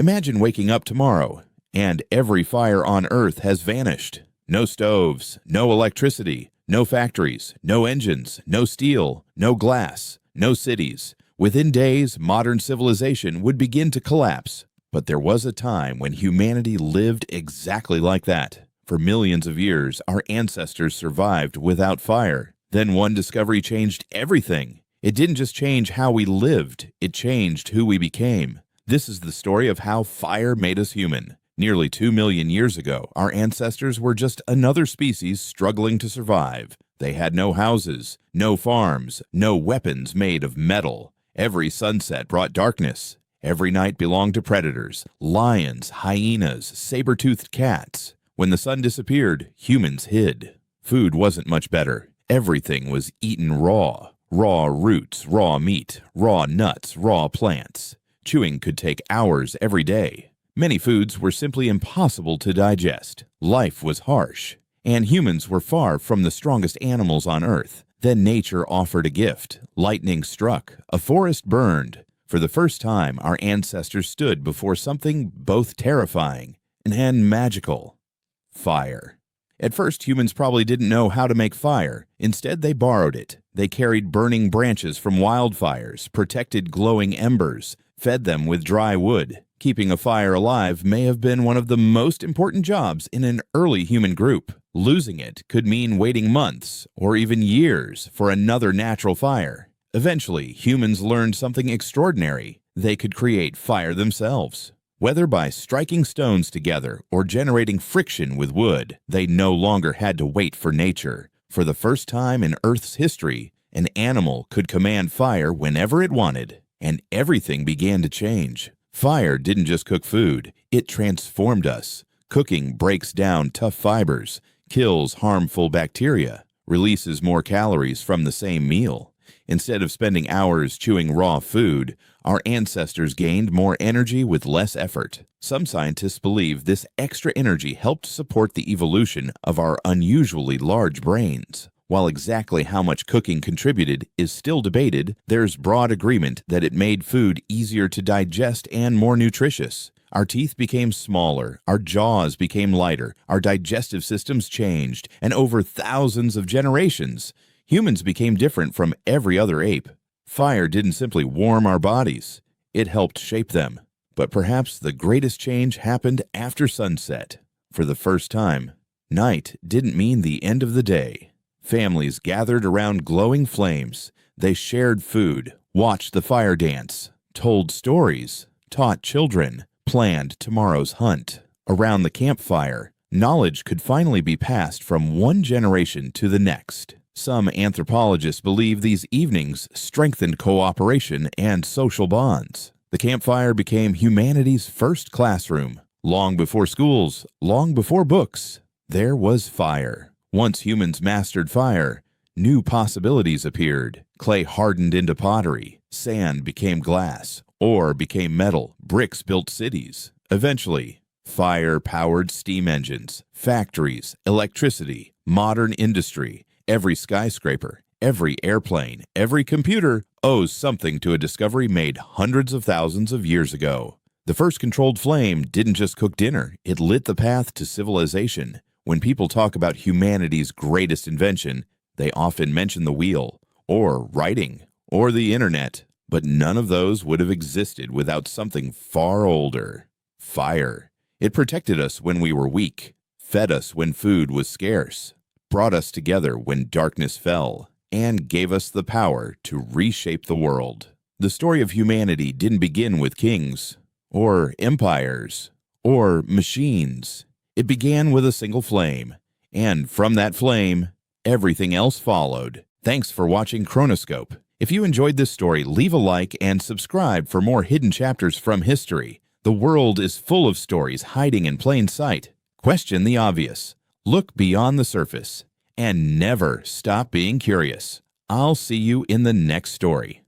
Imagine waking up tomorrow, and every fire on Earth has vanished. No stoves, no electricity, no factories, no engines, no steel, no glass, no cities. Within days, modern civilization would begin to collapse. But there was a time when humanity lived exactly like that. For millions of years, our ancestors survived without fire. Then one discovery changed everything. It didn't just change how we lived, it changed who we became. This is the story of how fire made us human. Nearly 2 million years ago, our ancestors were just another species struggling to survive. They had no houses, no farms, no weapons made of metal. Every sunset brought darkness. Every night belonged to predators, lions, hyenas, saber-toothed cats. When the sun disappeared, humans hid. Food wasn't much better. Everything was eaten raw. Raw roots, raw meat, raw nuts, raw plants. Chewing could take hours every day. Many foods were simply impossible to digest. Life was harsh, and humans were far from the strongest animals on Earth. Then nature offered a gift. Lightning struck. A forest burned. For the first time, our ancestors stood before something both terrifying and magical. Fire. At first, humans probably didn't know how to make fire. Instead, they borrowed it. They carried burning branches from wildfires, protected glowing embers, fed them with dry wood. Keeping a fire alive may have been one of the most important jobs in an early human group. Losing it could mean waiting months or even years for another natural fire. Eventually, humans learned something extraordinary. They could create fire themselves. Whether by striking stones together or generating friction with wood, they no longer had to wait for nature. For the first time in Earth's history, an animal could command fire whenever it wanted, and everything began to change. Fire didn't just cook food, it transformed us. Cooking breaks down tough fibers, kills harmful bacteria, releases more calories from the same meal. Instead of spending hours chewing raw food, our ancestors gained more energy with less effort. Some scientists believe this extra energy helped support the evolution of our unusually large brains. While exactly how much cooking contributed is still debated, there's broad agreement that it made food easier to digest and more nutritious. Our teeth became smaller, our jaws became lighter, our digestive systems changed, and over thousands of generations, humans became different from every other ape. Fire didn't simply warm our bodies, it helped shape them. But perhaps the greatest change happened after sunset. For the first time, night didn't mean the end of the day. Families gathered around glowing flames. They shared food, watched the fire dance, told stories, taught children, planned tomorrow's hunt. Around the campfire, knowledge could finally be passed from one generation to the next. Some anthropologists believe these evenings strengthened cooperation and social bonds. The campfire became humanity's first classroom. Long before schools, long before books, there was fire. Once humans mastered fire, new possibilities appeared. Clay hardened into pottery, sand became glass, ore became metal, bricks built cities. Eventually, fire powered steam engines, factories, electricity, modern industry. Every skyscraper, every airplane, every computer owes something to a discovery made hundreds of thousands of years ago. The first controlled flame didn't just cook dinner, it lit the path to civilization. When people talk about humanity's greatest invention, they often mention the wheel, or writing, or the internet. But none of those would have existed without something far older. Fire. It protected us when we were weak, fed us when food was scarce, brought us together when darkness fell, and gave us the power to reshape the world. The story of humanity didn't begin with kings, or empires, or machines. It began with a single flame, and from that flame, everything else followed. Thanks for watching Chronoscope. If you enjoyed this story, leave a like and subscribe for more hidden chapters from history. The world is full of stories hiding in plain sight. Question the obvious. Look beyond the surface, and never stop being curious. I'll see you in the next story.